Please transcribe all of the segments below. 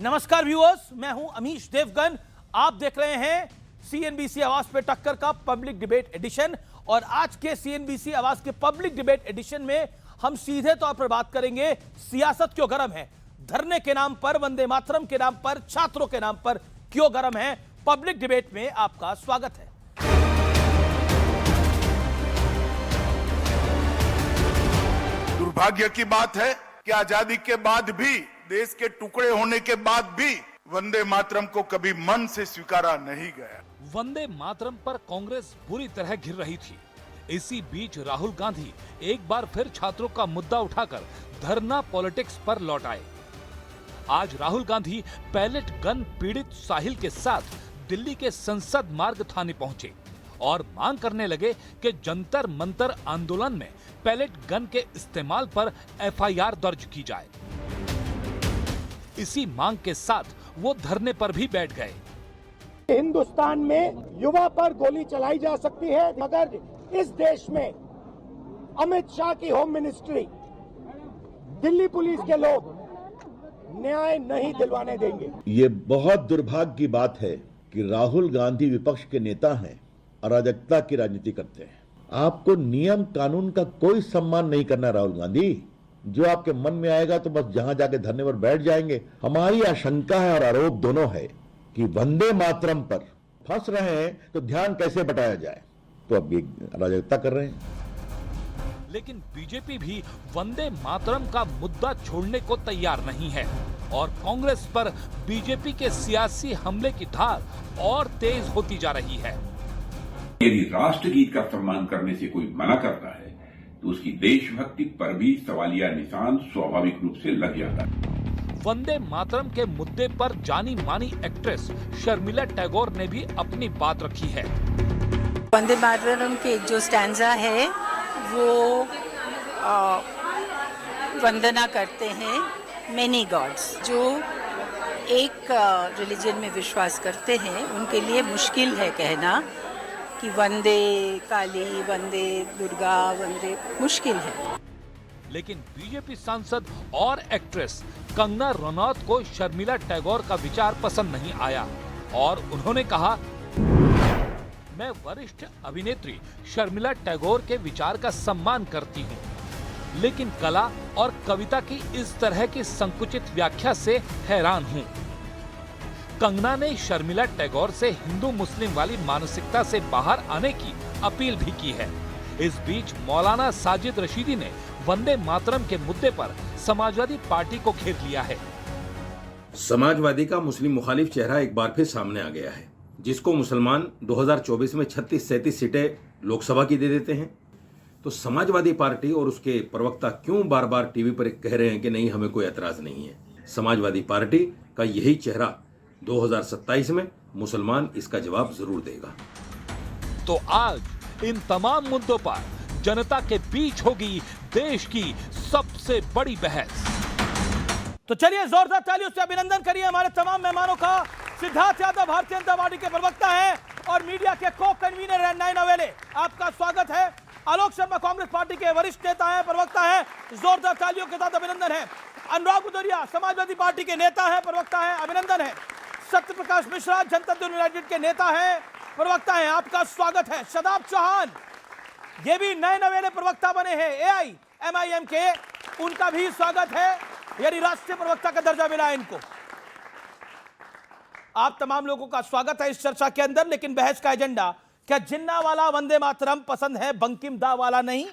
नमस्कार व्यूअर्स, मैं हूं अमीश देवगन। आप देख रहे हैं सीएनबीसी आवाज पे टक्कर का पब्लिक डिबेट एडिशन। और आज के सीएनबीसी आवाज के पब्लिक डिबेट एडिशन में हम सीधे तौर पर बात करेंगे सियासत क्यों गरम है, धरने के नाम पर, वंदे मातरम के नाम पर, छात्रों के नाम पर क्यों गरम है। पब्लिक डिबेट में आपका स्वागत है। दुर्भाग्य की बात है कि आजादी के बाद भी, देश के टुकड़े होने के बाद भी वंदे मातरम को कभी मन से स्वीकारा नहीं गया। वंदे मातरम पर कांग्रेस बुरी तरह घिर रही थी। इसी बीच राहुल गांधी एक बार फिर छात्रों का मुद्दा उठाकर धरना पॉलिटिक्स पर लौट आए। आज राहुल गांधी पैलेट गन पीड़ित साहिल के साथ दिल्ली के संसद मार्ग थाने पहुंचे और मांग करने लगे कि जंतर मंतर आंदोलन में पैलेट गन के इस्तेमाल पर एफआईआर दर्ज की जाए। इसी मांग के साथ वो धरने पर भी बैठ गए। हिंदुस्तान में युवा पर गोली चलाई जा सकती है, मगर इस देश में अमित शाह की होम मिनिस्ट्री, दिल्ली पुलिस के लोग न्याय नहीं दिलवाने देंगे। ये बहुत दुर्भाग्य की बात है कि राहुल गांधी विपक्ष के नेता हैं, अराजकता की राजनीति करते हैं। आपको नियम कानून का कोई सम्मान नहीं करना। राहुल गांधी, जो आपके मन में आएगा तो बस जहां जाके धरने पर बैठ जाएंगे। हमारी आशंका है और आरोप दोनों है कि वंदे मातरम पर फंस रहे हैं तो ध्यान कैसे बटाया जाए, तो अब ये अराजकता कर रहे हैं। लेकिन बीजेपी भी वंदे मातरम का मुद्दा छोड़ने को तैयार नहीं है और कांग्रेस पर बीजेपी के सियासी हमले की धार और तेज होती जा रही है। यदि राष्ट्रगीत का सम्मान करने से कोई मना करता है तो उसकी देशभक्ति पर भी सवालिया निशान स्वाभाविक रूप से लग जाता है। वंदे मातरम के मुद्दे पर जानी मानी एक्ट्रेस शर्मिला टैगोर ने भी अपनी बात रखी है। वंदे मातरम के जो स्टैंजा है वो वंदना करते हैं मेनी गॉड्स। जो एक रिलीजन में विश्वास करते हैं उनके लिए मुश्किल है कहना कि वंदे काली, वंदे दुर्गा, वंदे, मुश्किल है। लेकिन बीजेपी सांसद और एक्ट्रेस कंगना रनौत को शर्मिला टैगोर का विचार पसंद नहीं आया और उन्होंने कहा, मैं वरिष्ठ अभिनेत्री शर्मिला टैगोर के विचार का सम्मान करती हूँ, लेकिन कला और कविता की इस तरह की संकुचित व्याख्या से हैरान हूँ। कंगना ने शर्मिला टैगोर से हिंदू मुस्लिम वाली मानसिकता से बाहर आने की अपील भी की है। इस बीच मौलाना साजिद रशीदी ने वंदे मातरम के मुद्दे पर समाजवादी पार्टी को घेर लिया है। समाजवादी का मुस्लिम मुखालिफ चेहरा एक बार फिर सामने आ गया है, जिसको मुसलमान 2024 में 36-37 सीटें लोकसभा की दे देते हैं। तो समाजवादी पार्टी और उसके प्रवक्ता क्यों बार बार टीवी पर कह रहे हैं कि नहीं, हमें कोई एतराज नहीं है। समाजवादी पार्टी का यही चेहरा 2027 में मुसलमान इसका जवाब जरूर देगा। तो आज इन तमाम मुद्दों पर जनता के बीच होगी देश की सबसे बड़ी बहस। तो चलिए जोरदार तालियों से अभिनंदन करिए हमारे तमाम मेहमानों का। सिद्धार्थ यादव भारतीय जनता पार्टी के प्रवक्ता हैं और मीडिया के को कन्वीनर हैं नयना वेले, आपका स्वागत है। आलोक शर्मा कांग्रेस पार्टी के वरिष्ठ नेता हैं, प्रवक्ता हैं, जोरदार तालियों के साथ अभिनंदन है। अनुराग भदौरिया समाजवादी पार्टी के नेता हैं, प्रवक्ता हैं, अभिनंदन है। सत्य प्रकाश मिश्रा जनता दल यूनाइटेड के नेता हैं, प्रवक्ता हैं, आपका स्वागत है। शदाब चौहान ये भी नए नवेले प्रवक्ता बने हैं एआईएमआईएम के, उनका भी स्वागत है। यानी राष्ट्रीय प्रवक्ता का दर्जा मिला है इनको। आप तमाम लोगों का स्वागत है इस चर्चा के अंदर। लेकिन बहस का एजेंडा, क्या जिन्ना वाला वंदे मातरम पसंद है, बंकिम दा वाला नहीं?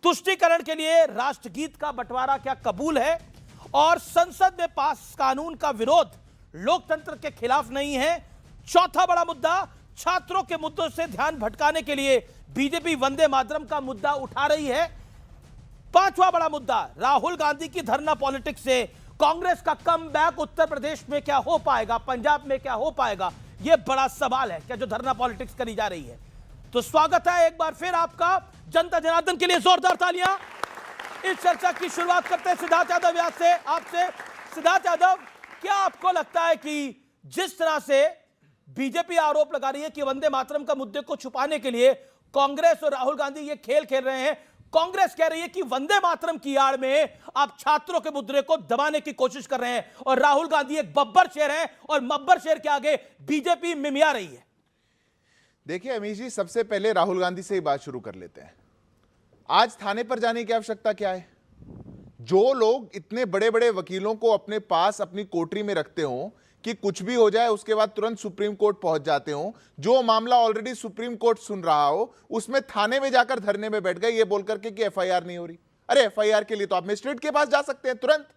तुष्टीकरण के लिए राष्ट्रगीत का बंटवारा क्या कबूल है? और संसद में पास कानून का विरोध लोकतंत्र के खिलाफ नहीं है? चौथा बड़ा मुद्दा, छात्रों के मुद्दों से ध्यान भटकाने के लिए बीजेपी वंदे मातरम का मुद्दा उठा रही है। पांचवा बड़ा मुद्दा, राहुल गांधी की धरना पॉलिटिक्स से कांग्रेस का कमबैक उत्तर प्रदेश में क्या हो पाएगा, पंजाब में क्या हो पाएगा, यह बड़ा सवाल है क्या जो धरना पॉलिटिक्स करी जा रही है। तो स्वागत है एक बार फिर आपका। जनता जनार्दन के लिए जोरदार तालियां। इस चर्चा की शुरुआत करते हैं सिद्धार्थ यादव से, आपसे। सिद्धार्थ यादव, क्या आपको लगता है कि जिस तरह से बीजेपी आरोप लगा रही है कि वंदे मातरम का मुद्दे को छुपाने के लिए कांग्रेस और राहुल गांधी ये खेल खेल रहे हैं, कांग्रेस कह रही है कि वंदे मातरम की आड़ में आप छात्रों के मुद्दे को दबाने की कोशिश कर रहे हैं और राहुल गांधी एक बब्बर शेर है और मब्बर शेर के आगे बीजेपी मिमिया रही है। देखिए अमीश जी, सबसे पहले राहुल गांधी से ही बात शुरू कर लेते हैं। आज थाने पर जाने की आवश्यकता क्या है? जो लोग इतने बड़े बड़े वकीलों को अपने पास अपनी कोठरी में रखते हो कि कुछ भी हो जाए उसके बाद तुरंत सुप्रीम कोर्ट पहुंच जाते हो, जो मामला ऑलरेडी सुप्रीम कोर्ट सुन रहा हो उसमें थाने में जाकर धरने में बैठ गए ये बोल करके कि एफआईआर नहीं हो रही। अरे एफआईआर के लिए तो आप मजिस्ट्रेट के पास जा सकते हैं तुरंत,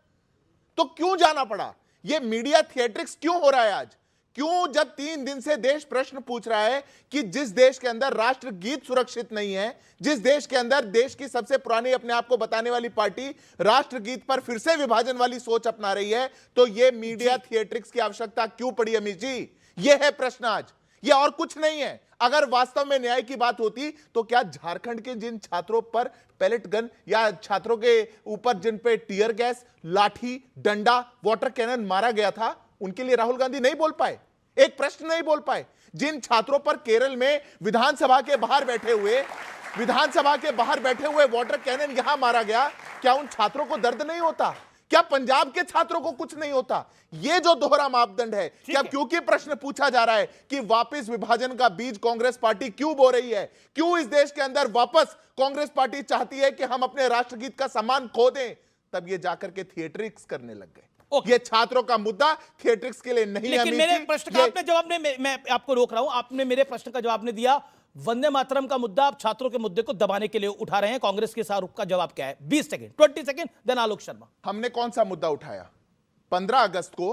तो क्यों जाना पड़ा? ये मीडिया थिएट्रिक्स क्यों हो रहा है आज? क्यों, जब 3 दिन से देश प्रश्न पूछ रहा है कि जिस देश के अंदर राष्ट्रगीत सुरक्षित नहीं है, जिस देश के अंदर देश की सबसे पुरानी अपने आप को बताने वाली पार्टी राष्ट्रगीत पर फिर से विभाजन वाली सोच अपना रही है, तो यह मीडिया थिएट्रिक्स की आवश्यकता क्यों पड़ी अमीश जी? यह है प्रश्न आज, यह और कुछ नहीं है। अगर वास्तव में न्याय की बात होती तो क्या झारखंड के जिन छात्रों पर पैलेट गन या छात्रों के ऊपर जिन पे टियर गैस, लाठी, डंडा, वाटर कैनन मारा गया था, उनके लिए राहुल गांधी नहीं बोल पाए, एक प्रश्न नहीं बोल पाए? जिन छात्रों पर केरल में विधानसभा के बाहर बैठे हुए वाटर कैनन यहां मारा गया, क्या उन छात्रों को दर्द नहीं होता? क्या पंजाब के छात्रों को कुछ नहीं होता? ये जो दोहरा मापदंड है, क्या क्योंकि प्रश्न पूछा जा रहा है कि वापस विभाजन का बीज कांग्रेस पार्टी क्यों बो रही है, क्यों इस देश के अंदर वापस कांग्रेस पार्टी चाहती है कि हम अपने राष्ट्रगीत का सम्मान खो दें, तब ये जाकर के थिएट्रिक्स करने लग गए। ये छात्रों का मुद्दा थिएट्रिक्स के लिए नहीं है। लेकिन मेरे प्रश्न का आपने जवाब नहीं, मैं आपको रोक रहा हूं, आपने मेरे प्रश्न का जवाब नहीं दिया। वंदे मातरम का मुद्दा आप छात्रों के मुद्दे को दबाने के लिए उठा रहे हैं, कांग्रेस के शाहरुख का जवाब क्या है? 20 second, 20 second, then Alok Sharma. हमने कौन सा मुद्दा उठाया? 15 अगस्त को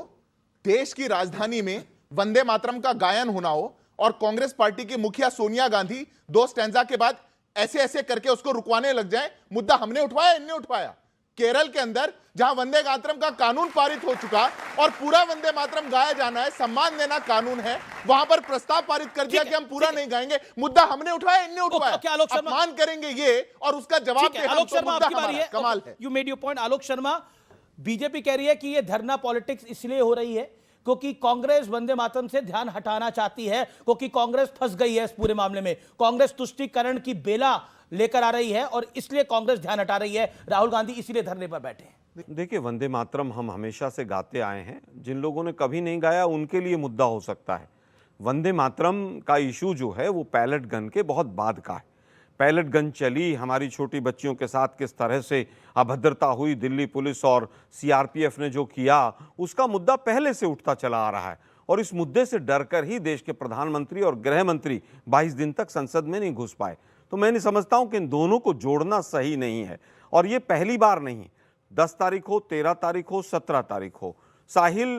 देश की राजधानी में वंदे मातरम का गायन होना हो और कांग्रेस पार्टी की मुखिया सोनिया गांधी 2 स्टैंजा के बाद ऐसे ऐसे करके उसको रुकवाने लग जाए, मुद्दा हमने उठवाया, इनने उठवाया? केरल के अंदर जहां वंदे मातरम का कानून पारित हो चुका और पूरा वंदे मातरम गाया जाना है, सम्मान देना कानून है, वहां पर प्रस्ताव पारित कर दिया कि हम पूरा नहीं गाएंगे, मुद्दा हमने उठाया, इनने उठवाया। अपमान करेंगे ये और उसका जवाब दे हम, आलोक तो शर्मा मुद्दा आपकी बारी हमारा। है। कमाल है। You made your point. Alok Sharma, BJP कह रही है कि ये धरना पॉलिटिक्स इसलिए हो रही है क्योंकि कांग्रेस वंदे मातरम से ध्यान हटाना चाहती है, क्योंकि कांग्रेस फंस गई है इस पूरे मामले में। कांग्रेस तुष्टीकरण की बेला लेकर आ रही है और इसलिए कांग्रेस ध्यान हटा रही है। राहुल गांधी इसीलिए धरने पर बैठे हैं। देखिए, वंदे मातरम हम हमेशा से गाते आए हैं, जिन लोगों ने कभी नहीं गाया उनके लिए मुद्दा हो सकता है। वंदे मातरम का इशू जो है वो पैलेट गन के बहुत बाद का है। पैलेट गन चली, हमारी छोटी बच्चियों के साथ किस तरह से अभद्रता हुई, दिल्ली पुलिस और सीआरपीएफ ने जो किया, उसका मुद्दा पहले से उठता चला आ रहा है और इस मुद्दे से डरकर ही देश के प्रधानमंत्री और गृह मंत्री 22 दिन तक संसद में नहीं घुस पाए। तो मैं नहीं समझता हूं कि इन दोनों को जोड़ना सही नहीं है और ये पहली बार नहीं, 10 तारीख हो, 13 तारीख हो, 17 तारीख हो, साहिल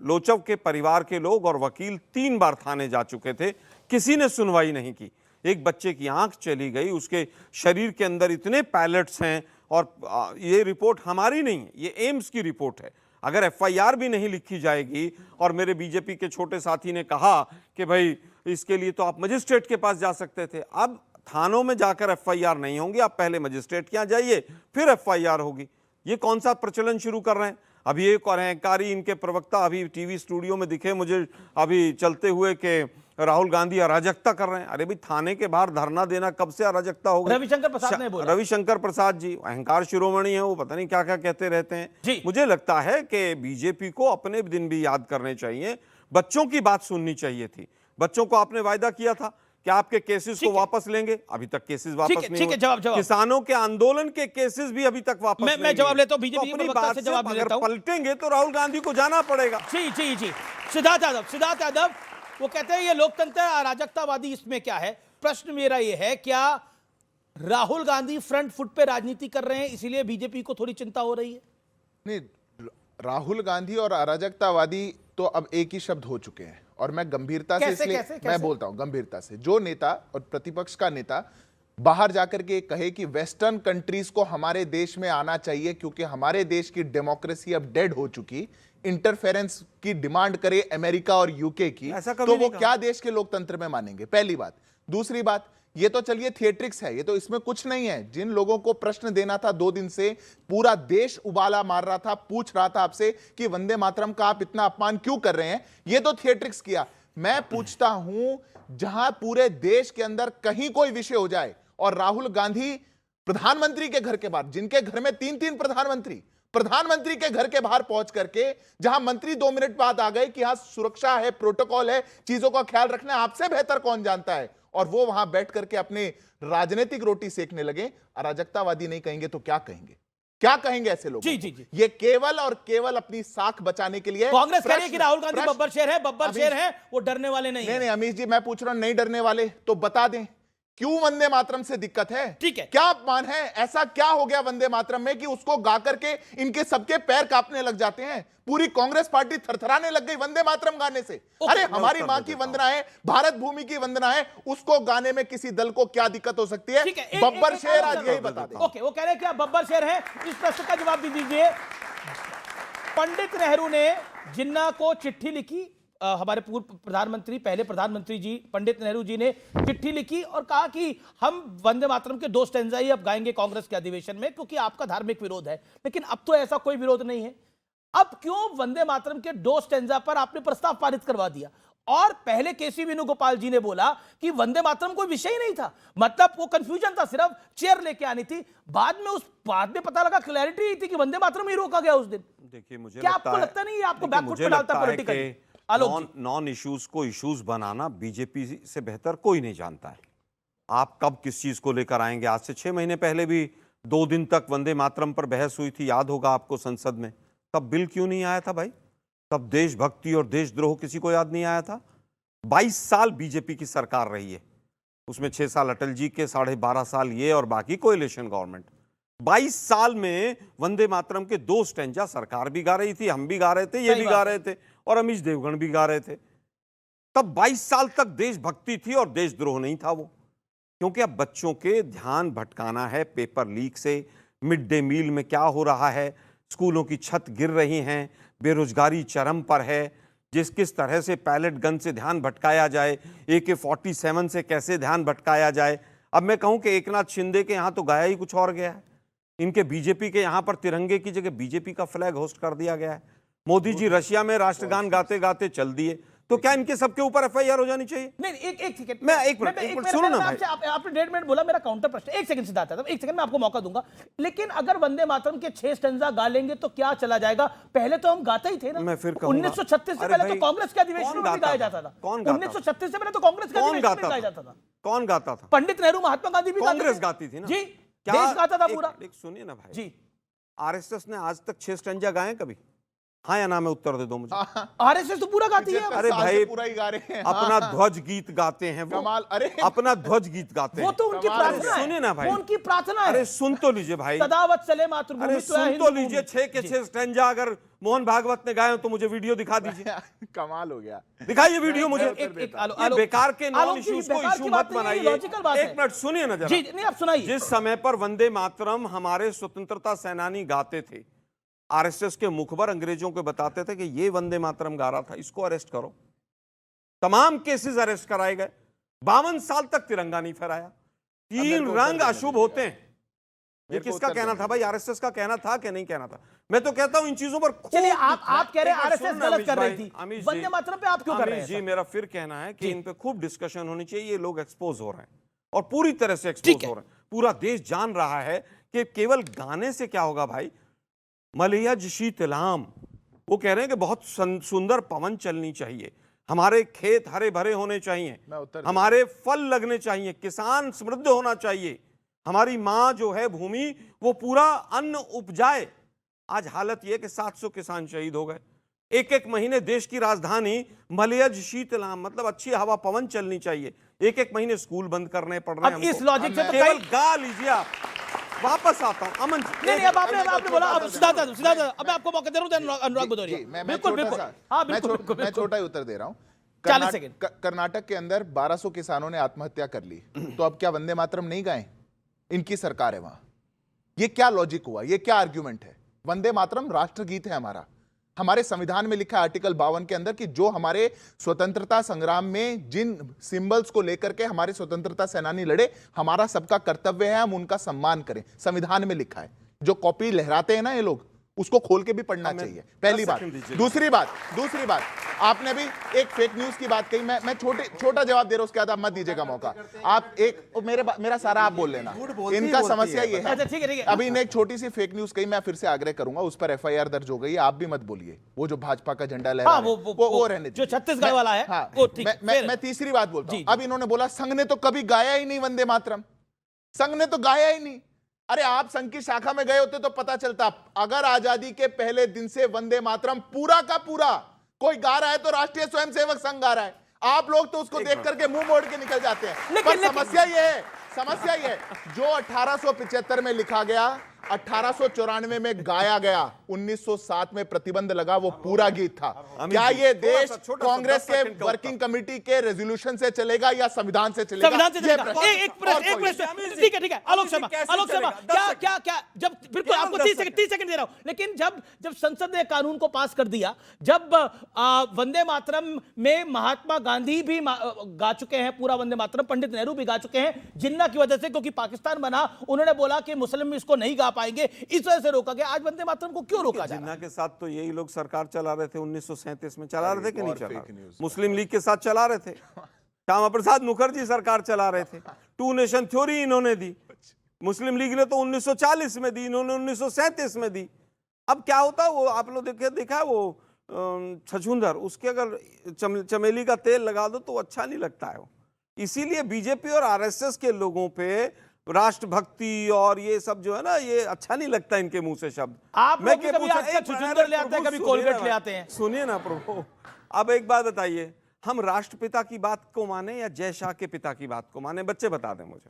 लोचव के परिवार के लोग और वकील 3 बार थाने जा चुके थे, किसी ने सुनवाई नहीं की। एक बच्चे की आंख चली गई, उसके शरीर के अंदर इतने पैलेट्स हैं और ये रिपोर्ट हमारी नहीं है, ये एम्स की रिपोर्ट है। अगर एफआईआर भी नहीं लिखी जाएगी, और मेरे बीजेपी के छोटे साथी ने कहा कि भाई इसके लिए तो आप मजिस्ट्रेट के पास जा सकते थे, अब थानों में जाकर एफआईआर नहीं होंगी, आप पहले मजिस्ट्रेट के यहाँ जाइए फिर एफआईआर होगी। ये कौन सा प्रचलन शुरू कर रहे हैं? अभी एक और अहंकारी इनके प्रवक्ता अभी टीवी स्टूडियो में दिखे मुझे अभी चलते हुए कि राहुल गांधी अराजकता कर रहे हैं। अरे भाई, थाने के बाहर धरना देना कब से अराजकता हो गई? रविशंकर प्रसाद ने बोला। रविशंकर प्रसाद जी अहंकार शिरोमणि है, वो पता नहीं क्या क्या कहते रहते हैं। मुझे लगता है कि बीजेपी को अपने दिन भी याद करने चाहिए, बच्चों की बात सुननी चाहिए थी। बच्चों को आपने वायदा किया था कि आपके केसेस को वापस लेंगे, अभी तक केसेस वापस नहीं हुए। जवाब किसानों के आंदोलन के केसेस भी अभी तक वापस नहीं। मैं जवाब लेता हूं, बीजेपी अपनी बात से जवाब लेता हूं। पलटेंगे तो राहुल गांधी को जाना पड़ेगा। जी जी जी। सिद्धार्थ यादव वो कहते हैं ये लोकतंत्र है, अराजकतावादी इसमें क्या है? प्रश्न मेरा ये है, क्या राहुल गांधी फ्रंट फुट पे राजनीति कर रहे हैं इसीलिए बीजेपी को थोड़ी चिंता हो रही है? नहीं, राहुल गांधी और अराजकतावादी तो अब एक ही शब्द हो चुके हैं और मैं गंभीरता से इसलिए मैं बोलता हूं, गंभीरता से। जो नेता और प्रतिपक्ष का नेता बाहर जाकर के कहे कि वेस्टर्न कंट्रीज को हमारे देश में आना चाहिए क्योंकि हमारे देश की डेमोक्रेसी अब डेड हो चुकी, इंटरफेरेंस की डिमांड करे अमेरिका और यूके की, तो वो क्या देश के लोकतंत्र में मानेंगे? पहली बात। दूसरी बात, ये तो चलिए थिएट्रिक्स है, ये तो इसमें कुछ नहीं है। जिन लोगों को प्रश्न देना था 2 दिन से, पूरा देश उबाला मार रहा था, पूछ रहा था आपसे कि वंदे मातरम का आप इतना अपमान क्यों कर रहे हैं, ये तो थिएट्रिक्स किया। मैं पूछता हूं, जहां पूरे देश के अंदर कहीं कोई विषय हो जाए और राहुल गांधी प्रधानमंत्री के घर के बाहर, जिनके घर में 3-3 प्रधानमंत्री के घर के बाहर पहुंच करके, जहां मंत्री 2 मिनट बाद आ गए कि यहां सुरक्षा है, प्रोटोकॉल है, चीजों का ख्याल रखना है, आपसे बेहतर कौन जानता है, और वो वहां बैठ करके अपने राजनीतिक रोटी सेकने लगे। अराजकतावादी नहीं कहेंगे तो क्या कहेंगे? क्या कहेंगे ऐसे लोग? जी। ये केवल और केवल अपनी साख बचाने के लिए। कांग्रेस कह रही है कि राहुल गांधी बब्बर शेर है, वो डरने वाले नहीं है। नहीं अमीश जी, मैं पूछ रहा हूं, नहीं डरने वाले तो बता दें क्यों वंदे मातरम से दिक्कत है? ठीक है, क्या अपमान है? ऐसा क्या हो गया वंदे मातरम में कि उसको गा करके इनके सबके पैर कांपने लग जाते हैं? पूरी कांग्रेस पार्टी थरथराने लग गई वंदे मातरम गाने से। अरे हमारी मां की वंदना है, भारत भूमि की वंदना है, उसको गाने में किसी दल को क्या दिक्कत हो सकती है? बब्बर शेर आज यही बता दें। ओके, वो कह रहे हैं कि आप बब्बर शेर हैं। इस प्रश्न का जवाब भी दीजिए। पंडित नेहरू ने जिन्ना को चिट्ठी लिखी, हमारे पूर्व प्रधानमंत्री, पहले प्रधानमंत्री जी पंडित नेहरू जी ने चिट्ठी लिखी और कहा कि हम वंदे मातरम के 2 स्टैंजा ही अब गाएंगे कांग्रेस के अधिवेशन में, क्योंकि आपका धार्मिक विरोध है। लेकिन अब तो ऐसा कोई विरोध नहीं है। अब क्यों वंदे मातरम के 2 स्टैंजा पर आपने प्रस्ताव पारित करवा दिया? और पहले केसी वेणुगोपाल जी ने बोला कि वंदे मातरम कोई विषय ही नहीं था, मतलब वो कंफ्यूजन था, सिर्फ चेयर लेके आनी थी। बाद में पता लगा, क्लैरिटी थी कि वंदे मातरम ही रोका गया उस दिन। देखिए, मुझे क्या आपको लगता नहीं है आपको बैकफुट पे डालता पॉलिटिकली? नॉन इश्यूज को इश्यूज बनाना बीजेपी से बेहतर कोई नहीं जानता है। आप कब किस चीज को लेकर आएंगे? आज से 6 महीने पहले भी 2 दिन तक वंदे मातरम पर बहस हुई थी, याद होगा आपको, संसद में। तब बिल क्यों नहीं आया था भाई? तब देशभक्ति और देशद्रोह किसी को याद नहीं आया था? 22 साल बीजेपी की सरकार रही है, उसमें 6 साल अटल जी के, 12.5 साल ये, और बाकी कोएलिशन गवर्नमेंट। 22 साल में वंदे मातरम के 2 स्टैंजा सरकार भी गा रही थी, हम भी गा रहे थे, ये भी गा रहे थे, और अमीश देवगन भी गा रहे थे। तब 22 साल तक देशभक्ति थी और देशद्रोह नहीं था वो। क्योंकि अब बच्चों के ध्यान भटकाना है पेपर लीक से, मिड डे मील में क्या हो रहा है, स्कूलों की छत गिर रही हैं, बेरोजगारी चरम पर है, किस तरह से पैलेट गन से ध्यान भटकाया जाए, AK-47 से कैसे ध्यान भटकाया जाए। अब मैं कहूं कि एकनाथ शिंदे के यहां तो गाया ही कुछ और गया है, इनके बीजेपी के यहां पर तिरंगे की जगह बीजेपी का फ्लैग होस्ट कर दिया गया है। मोदी जी रशिया में राष्ट्रगान गाते गाते चल दिए, तो क्या इनके सबके ऊपर FIR हो जानी चाहिए? नहीं, एक सेकंड, मैं एक मिनट सुनो ना भाई। आपने 1.5 मिनट बोला, मेरा काउंटर प्रश्न। एक सेकंड सिद्धार्थ यादव, एक सेकंड मैं आपको मौका दूंगा। लेकिन अगर वंदे मातरम के 6 स्टैंजा गा लेंगे तो क्या चला जाएगा? पहले तो हम गाते ही थे ना। मैं फिर कहूंगा, 1936 से पहले तो कांग्रेस के अधिवेशन में गाया जाता था। 1936 से पहले तो कांग्रेस के अधिवेशन में गाया जाता था। कौन गाता था? पंडित नेहरू, महात्मा गांधी भी कांग्रेस गाती थी ना जी, देश गाता था पूरा। सुनिए ना भाई जी, RSS ने आज तक 6 स्टैंजा गाए कभी? हाँ या ना में उत्तर दे दो मुझे। RSS तो पूरा गाती है। अरे भाई, पूरा ही गा रहे हैं। अपना ध्वज गीत गाते हैं वो। कमाल। अरे अपना ध्वज गीत गाते हैं, वो तो उनकी प्रार्थना है। सुनिए ना भाई, वो उनकी प्रार्थना है। अरे सुन तो लीजिए भाई, सदावत चले मातृभूमि। अरे सुन तो लीजिए। 6 के 6 स्टैंजा अगर मोहन भागवत ने गाए तो मुझे वीडियो दिखा दीजिए। कमाल हो गया, दिखाइए वीडियो मुझे। ये बेकार के नॉन इश्यूज को इशू मत बनाइए। एक मिनट सुनिए ना जरा। जी, नहीं आप सुनाइए। जिस समय पर वंदे मातरम हमारे स्वतंत्रता सेनानी गाते थे, RSS के मुखबर अंग्रेजों को बताते थे कि ये वंदे मातरम गा रहा था, इसको अरेस्ट करो। तमाम केसेस अरेस्ट कराए गए। 52 साल तक तिरंगा नहीं फहराया। 3 रंग अशुभ होते हैं। ये किसका कहना था भाई? RSS का कहना था कि नहीं कहना था? मैं तो कहता हूं इन चीजों पर चलिए, आप कह रहे हैं RSS गलत कर रही थी, वंदे मातरम पे आप क्यों कर रहे हैं? जी, मेरा फिर कहना है कि इन पे खूब डिस्कशन होनी चाहिए। ये लोग एक्सपोज हो रहे हैं और पूरी तरह से एक्सपोज हो रहे हैं। पूरा देश जान रहा है कि केवल गाने से क्या होगा भाई। मलयज शीतलाम, वो कह रहे हैं कि बहुत सुंदर पवन चलनी चाहिए, हमारे खेत हरे भरे होने चाहिए, हमारे फल लगने चाहिए, किसान समृद्ध होना चाहिए, हमारी माँ जो है भूमि वो पूरा अन्न उपजाए। आज हालत यह कि 700 किसान शहीद हो गए। एक महीने देश की राजधानी मलयज शीतलाम, मतलब अच्छी हवा पवन चलनी चाहिए। एक महीने स्कूल बंद करने पड़ रहे हैं। इस लॉजिक से तो केवल गा लीजिए आप। वापस आता हूं अमन जी। नहीं, अब आपने बोला, अब सिद्धार्थ, अब मैं आपको मौका दे रहा हूं। अनुराग भदौरिया, बिल्कुल, हाँ बिल्कुल, मैं छोटा ही उत्तर दे रहा हूं। 40 सेकंड। कर्नाटक के अंदर 1200 किसानों ने आत्महत्या कर ली, तो अब क्या वंदे मातरम नहीं गाएं? इनकी सरकार है वहां। ये क्या लॉजिक हुआ? ये क्या आर्ग्यूमेंट है? वंदे मातरम राष्ट्रगीत है हमारा। हमारे संविधान में लिखा है आर्टिकल 52 के अंदर कि जो हमारे स्वतंत्रता संग्राम में जिन सिंबल्स को लेकर के हमारे स्वतंत्रता सेनानी लड़े, हमारा सबका कर्तव्य है हम उनका सम्मान करें। संविधान में लिखा है। जो कॉपी लहराते हैं ना ये लोग, उसको खोल के भी पढ़ना चाहिए, पहली बात। दूसरी बात आपने भी एक फेक न्यूज की बात कही, मैं छोटा जवाब दे रहा हूं, उसके बाद आप मत दीजिएगा मौका। आप एक मेरा सारा आप बोल लेना, इनका समस्या ये है। अच्छा ठीक है। अभी इन्हें एक छोटी सी फेक न्यूज कही, मैं फिर से आग्रह करूंगा, उस पर FIR दर्ज हो गई, आप भी मत बोलिए। वो जो भाजपा का झंडा लहरा हाँ, वो रहने जो छत्तीसगढ़ वाला है। हाँ, वो ठीक। मैं तीसरी बात बोलता हूं। अब इन्होंने बोला संघ ने तो कभी गाया ही नहीं वंदे मातरम, संघ ने तो गाया ही नहीं। अरे आप संघ की शाखा में गए होते तो पता चलता। अगर आजादी के पहले दिन से वंदे मातरम पूरा का पूरा कोई गा रहा है तो राष्ट्रीय स्वयंसेवक संघ गा रहा है। आप लोग तो उसको देख करके मुंह मोड़ के निकल जाते हैं। पर समस्या ये है जो 1875 में लिखा गया, 1894 में गाया गया, 1907 में प्रतिबंध लगा, वो पूरा गीत था। क्या ये देश कांग्रेस के वर्किंग कमेटी के रेजोल्यूशन से चलेगा या संविधान से चलेगा? संविधान से चलेगा। एक प्रश्न, ठीक है। आलोक शर्मा, क्या जब बिल्कुल आपको 30 सेकंड दे रहा हूं, लेकिन जब संसद ने कानून को पास कर दिया, जब वंदे मातरम में महात्मा गांधी भी गा चुके हैं पूरा वंदे मातरम, पंडित नेहरू भी गा चुके हैं, जिन्ना की वजह से, क्योंकि पाकिस्तान बना, उन्होंने बोला कि मुस्लिम इसको नहीं गा पाएंगे, इस वजह से रोका गया। आज वंदे मातरम को क्यों रोका जा रहा है? जिन्ना के साथ तो यही लोग सरकार चला रहे थे 1937 में, चला रहे थे कि नहीं चला रहे? मुस्लिम लीग के साथ चला रहे थे, श्यामा प्रसाद मुखर्जी सरकार चला रहे थे, 2 नेशन थ्योरी इन्होंने दी, मुस्लिम लीग ने तो 1940 में दी, इन्होंने 1937 में दी। अब क्या होता, वो आप लोग देखा वो छछूंदर, उसके अगर चमेली का तेल लगा दो तो अच्छा नहीं लगता है। इसीलिए बीजेपी और RSS के लोगों पे राष्ट्रभक्ति और ये सब जो है ना, ये अच्छा नहीं लगता इनके मुंह से शब्द। आप लोग भी कभी छछूंदर ले आते हैं, कभी कोलगेट ले आते हैं। सुनिए ना प्रभु, अब एक बात बताइए, हम राष्ट्रपिता की बात को माने या जय शाह के पिता की बात को माने? बच्चे बता दें मुझे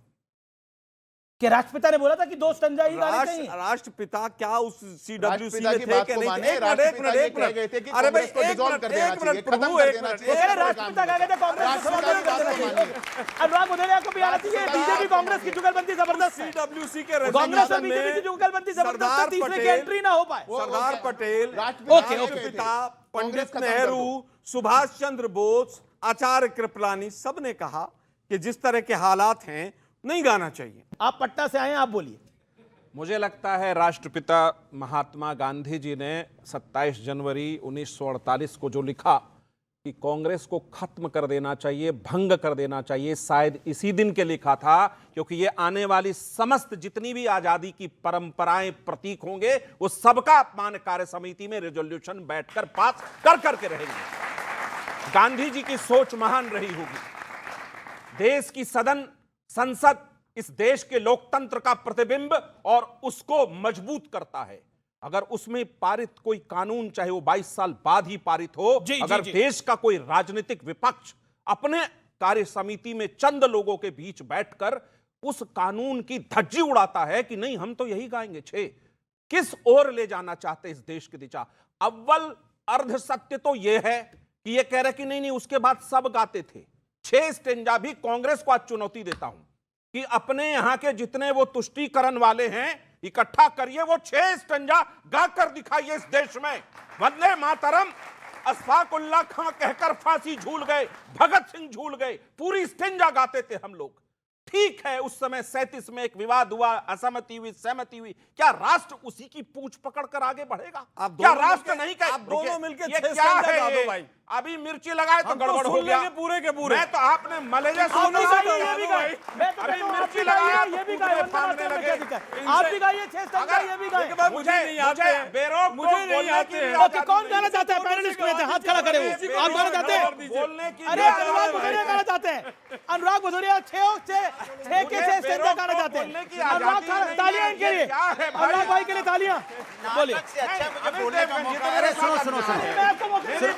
कि राष्ट्रपिता ने बोला था कि 2 स्टंजा ही गाने चाहिए। राष्ट्रपिता क्या उस CWC में थे कि नहीं? एक मिनट, अरे भाई एक मिनट प्रभु, एक मिनट। राष्ट्रपिता कह गए थे कांग्रेस अनुराग भदौरिया को भी आना चाहिए। बीजेपी कांग्रेस की जुगलबंदी जबरदस्त, CWC के कांग्रेस और बीजेपी की जुगलबंदी जबरदस्त, तीसरे की एंट्री ना हो पाए। सरदार पटेल, राष्ट्रपिता, पंडित नेहरू, सुभाष चंद्र बोस, आचार्य कृपलानी, सब ने कहा कि जिस तरह के हालात हैं नहीं गाना चाहिए। आप पटना से आए हैं, आप बोलिए। मुझे लगता है राष्ट्रपिता महात्मा गांधी जी ने 27 जनवरी 1948 को जो लिखा कि कांग्रेस को खत्म कर देना चाहिए, भंग कर देना चाहिए, शायद इसी दिन के लिखा था, क्योंकि ये आने वाली समस्त जितनी भी आजादी की परंपराएं प्रतीक होंगे, वो सबका अपमान कार्य समिति में रेजोल्यूशन बैठकर पास कर करके रहेंगे। गांधी जी की सोच महान रही होगी। देश की सदन, संसद इस देश के लोकतंत्र का प्रतिबिंब और उसको मजबूत करता है। अगर उसमें पारित कोई कानून, चाहे वो 22 साल बाद ही पारित हो, अगर देश का कोई राजनीतिक विपक्ष अपने कार्य समिति में चंद लोगों के बीच बैठकर उस कानून की धज्जी उड़ाता है कि नहीं हम तो यही गाएंगे, किस ओर ले जाना चाहते इस देश की दिशा? अव्वल अर्ध सत्य तो यह है कि यह कह रहे कि नहीं उसके बाद सब गाते थे। 6 स्टेंजा भी कांग्रेस को आज चुनौती देता हूं कि अपने यहां के जितने वो तुष्टीकरण वाले हैं इकट्ठा करिए, वो 6 स्टेंजा गाकर दिखाइए इस देश में। वंदे मातरम अशफाकुल्लाह खां कहकर फांसी झूल गए, भगत सिंह झूल गए, पूरी स्टेंजा गाते थे हम लोग। ठीक है, उस समय 37 में एक विवाद हुआ, असहमति हुई, सहमति हुई, क्या राष्ट्र उसी की पूंछ पकड़कर आगे बढ़ेगा? क्या राष्ट्र नहीं कहे? आप दोनों मिलकर ये क्या है भाई? अभी मिर्ची लगाए तो गड़बड़ हो गया पूरे के पूरे। मैं तो आपने मलेरिया अभी मिर्ची लगाया, ये भी गाए, आप भी गाइए 6 स्टंजा, ये भी गाए। मुझे नहीं आते, बेरोक मुझे नहीं आते। ओके, कौन गाना चाहता है? पैनलिस्ट में हाथ खड़ा करे हो, आप गाना चाहते हैं? बोलने की अरे अनुराग भदौरिया गाना चाहते हैं। अनुराग भदौरिया 6 के 6 स्टंजा गाना चाहते हैं। अनुराग, तालियां इनके लिए, अनुराग भाई के लिए तालियां। बोलिए।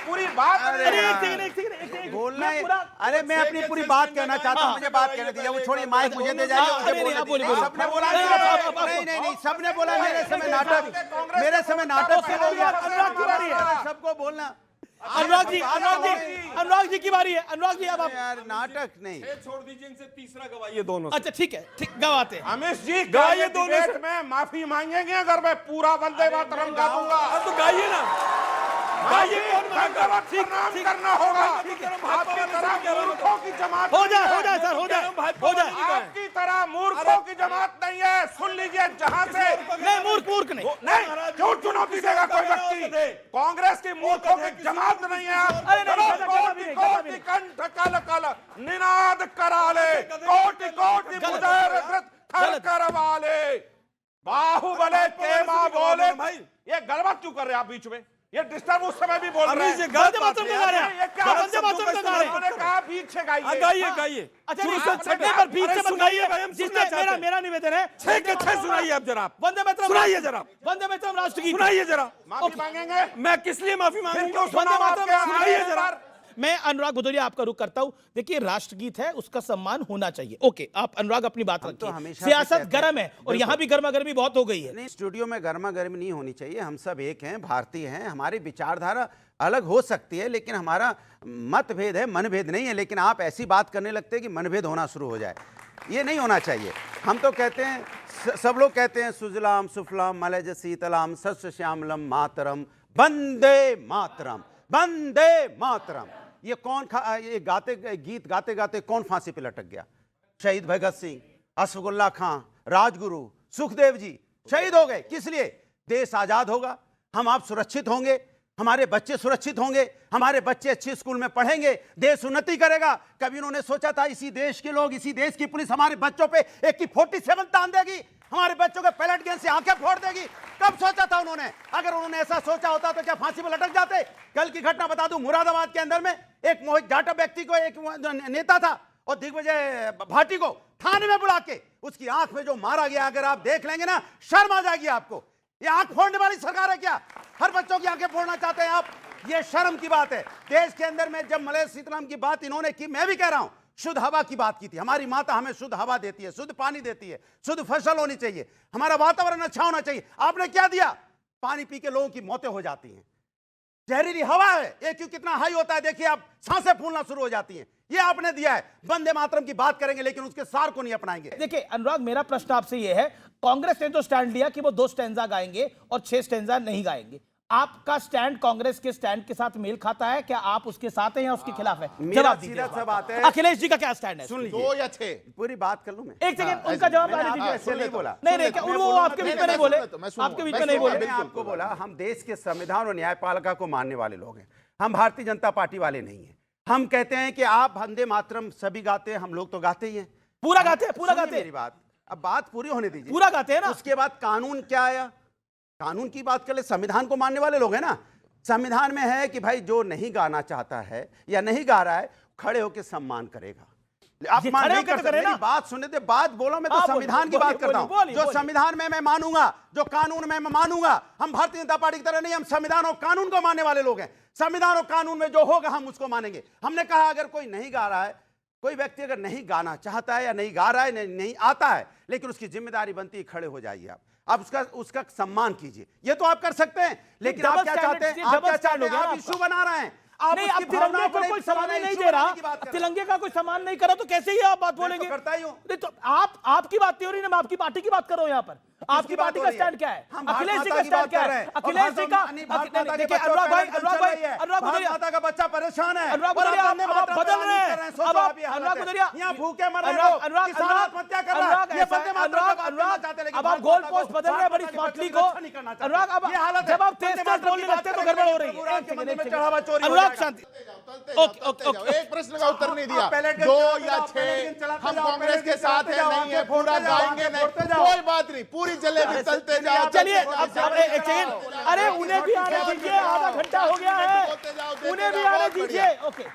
पूरी बात बोलना, अरे मैं अपनी पूरी बात कहना चाहता हूँ, मुझे बात कहने दीजिए। वो छोड़िए, माइक मुझे दे जाइए। सबने बोला नहीं, सबने बोला मेरे समय नाटक से हो गया। सबको बोलना। अनुराग जी की बारी है। अनुराग जी अब आप यार नाटक नहीं छोड़ दीजिए, इनसे तीसरा गवाइए दोनों। अच्छा ठीक है, ठीक गवाते हैं। अमित जी गाइए दोनों में, माफी मांगेंगे अगर मैं पूरा वंदे मातरम गा दूंगा। अब तो गाइए ना, करना होगा। आपकी तरह मूर्खों की जमात हो जाए सर, हो जाए। आपकी तरह मूर्खों की जमात नहीं है। सुन लीजिए, जहां से नहीं, मूर्ख नहीं, क्यों चुनौती खरीदेगा कोई व्यक्ति? कांग्रेस की मूर्खों की जमात नहीं है आप। कोटि कंठ कल कल निनाद कराले, कोटि कोटि पुजार थर करवाले, बाहुबले के मां बोले। भाई ये गड़बड़ क्यों कर रहे हैं आप बीच में? ये डिस्टर्ब उस समय भी बोल रहे हैं। वंदे मातरम का गा रहे हैं। ये क्या वंदे मातरम का गा रहे हैं। उन्होंने कहा बीच से गाइए। गाइए गाइए। अच्छा नहीं छठे पर बीच से मत गाइए। जिसने मेरा निवेदन है 6 के 6 सुनाइए आप जरा। वंदे मातरम सुनाइए जरा। वंदे मातरम राष्ट्रगीत सुनाइए जरा। माफी मांगेंगे? मैं किस लिए माफी मांगूंगा? वंदे मातरम सुनाइए जरा। मैं अनुराग भदौरिया आपका रुख करता हूं। देखिए राष्ट्रगीत है, उसका सम्मान होना चाहिए। ओके, आप अनुराग अपनी बात रखिए। सियासत गर्म है और यहाँ भी गर्मा गर्मी बहुत हो गई है। नहीं, स्टूडियो में गर्मा गर्मी नहीं होनी चाहिए। हम सब एक हैं, भारतीय हैं। हमारी विचारधारा अलग हो सकती है, लेकिन हमारा मतभेद है, मनभेद नहीं है। लेकिन आप ऐसी बात करने लगते हैं कि मनभेद होना शुरू हो जाए, ये नहीं होना चाहिए। हम तो कहते हैं, सब लोग कहते हैं सुजलाम सुफलाम मलयज शीतलाम सस्य श्यामलम मातरम वंदे मातरम, वंदे मातरम। ये कौन ये गीत गाते गाते कौन फांसी पे लटक गया? शहीद भगत सिंह, अशफाकुल्ला खां, राजगुरु, सुखदेव जी शहीद हो गए। किस लिए? देश आजाद होगा, हम आप सुरक्षित होंगे, हमारे बच्चे सुरक्षित होंगे, हमारे बच्चे अच्छे स्कूल में पढ़ेंगे, देश उन्नति करेगा। कभी उन्होंने सोचा था इसी देश के लोग, इसी देश की पुलिस हमारे बच्चों पे AK-47 तान देगी, हमारे बच्चों के पैलेट गन से आंखें फोड़ देगी? कब सोचा था उन्होंने? अगर उन्होंने ऐसा सोचा होता तो क्या फांसी में लटक जाते? कल की घटना बता दूं, मुरादाबाद के अंदर में एक मोहित जाटव व्यक्ति को, एक नेता था, और दिग्विजय भाटी को थाने में बुला के उसकी आंख में जो मारा गया, अगर आप देख लेंगे ना, शर्म आ जाएगी आपको। ये आंख फोड़ने वाली सरकार है क्या? हर बच्चों की आंखें फोड़ना चाहते हैं आप? ये शर्म की बात है। देश के अंदर में जब मलय सीतराम की बात इन्होंने की, मैं भी कह रहा हूं, शुद्ध हवा की बात की थी। हमारी माता हमें शुद्ध हवा देती है, शुद्ध पानी देती है, शुद्ध फसल होनी चाहिए, हमारा वातावरण अच्छा होना चाहिए। आपने क्या दिया? पानी पी के लोगों की मौतें हो जाती हैं। जहरीली हवा है, AQ कितना हाई होता है देखिए, आप सांसें फूलना शुरू हो जाती हैं। ये आपने दिया है। वंदे मातरम की बात करेंगे लेकिन उसके सार को नहीं अपनाएंगे। देखिए अनुराग, मेरा प्रश्न आपसे ये है, कांग्रेस ने तो स्टैंड लिया कि वो 2 स्टैंजा गाएंगे और 6 स्टैंजा नहीं गाएंगे। आपका स्टैंड कांग्रेस के स्टैंड के साथ मेल खाता है? क्या आप उसके साथ हैं या उसके खिलाफ है? जवाब दीजिए। बात है, अखिलेश जी का क्या स्टैंड है? सुन लीजिए। 2 या 6 पूरी बात कर लूं मैं? एक सेकंड, उनका जवाब आने दीजिए। ऐसे नहीं बोला। नहीं, वो आपके बीच में नहीं बोले, आपके बीच में नहीं बोले। मैंने आपको बोला, हम देश के संविधान और न्यायपालिका को मानने वाले लोग हैं, हम भारतीय जनता पार्टी वाले नहीं हैं। हम कहते हैं कि आप वंदे मातरम सभी गाते हैं, हम लोग तो गाते ही हैं, पूरा गाते हैं, पूरा गाते हैं। मेरी बात, अब बात पूरी होने दीजिए। पूरा गाते हैं ना। उसके बाद कानून क्या आया? कानून की बात कर ले, संविधान को मानने वाले लोग हैं ना। संविधान में है कि भाई जो नहीं गाना चाहता है या नहीं गा रहा है, खड़े होकर सम्मान करेगा। आप मान नहीं कर सकते। मेरी बात सुनने दे, बात बोलो। मैं तो संविधान की बात करता हूं। जो संविधान में मैं मानूंगा, जो कानून में मैं मानूंगा। हम भारतीय जनता पार्टी की तरह नहीं, हम संविधान और कानून को मानने वाले लोग हैं। संविधान और कानून में जो होगा हम उसको मानेंगे। हमने कहा अगर कोई नहीं गा रहा है, कोई व्यक्ति अगर नहीं गाना चाहता है या नहीं गा रहा है, नहीं आता है, लेकिन उसकी जिम्मेदारी बनती है खड़े हो जाइए आप उसका सम्मान कीजिए। ये तो आप कर सकते हैं, लेकिन आप क्या चाहते हैं? आप क्या चाहते हैं? आप इशू बना रहे हैं। आप नहीं, अब तिरंगे को कोई सम्मान नहीं दे रहा, तिरंगे का कोई सम्मान नहीं करा तो कैसे ही आप बात बोलेंगे? तो करता ही हूं। नहीं तो आपकी बात नहीं हो रही ना, मैं आपकी पार्टी की बात कर रहा हूं। यहाँ पर आपकी पार्टी का स्टैंड क्या है? अखिलेश जी का स्टैंड क्या है? अखिलेश जी का, देखिए अनुराग भाई, माता का बच्चा परेशान है, अनुराग भदौरिया आप बदल रहे हैं। अब अनुराग भदौरिया यहाँ भूखे मर रहे हैं, किसान आत्महत्या कर रहा है। ये वंदे मातरम का अनुराग चाहते हैं, लेकिन अब आप गोल पोस्ट बदल रहे हैं बड़ी स्मार्टली को। अनुराग अब जब आप तेज तेज बोलने लगते हैं तो गड़बड़ हो रही है। अनुराग शांति। एक प्रश्न का उत्तर नहीं दिया। 2 या 6 हम कांग्रेस के साथ है, नहीं है, पूरा गाएंगे नहीं, कोई बात नहीं, पूरी जलेबी चलते जाओ। चलिए अब एक सेकंड, अरे उन्हें भी आने दीजिए, आधा घंटा हो गया है, उन्हें भी आने दीजिए। ओके,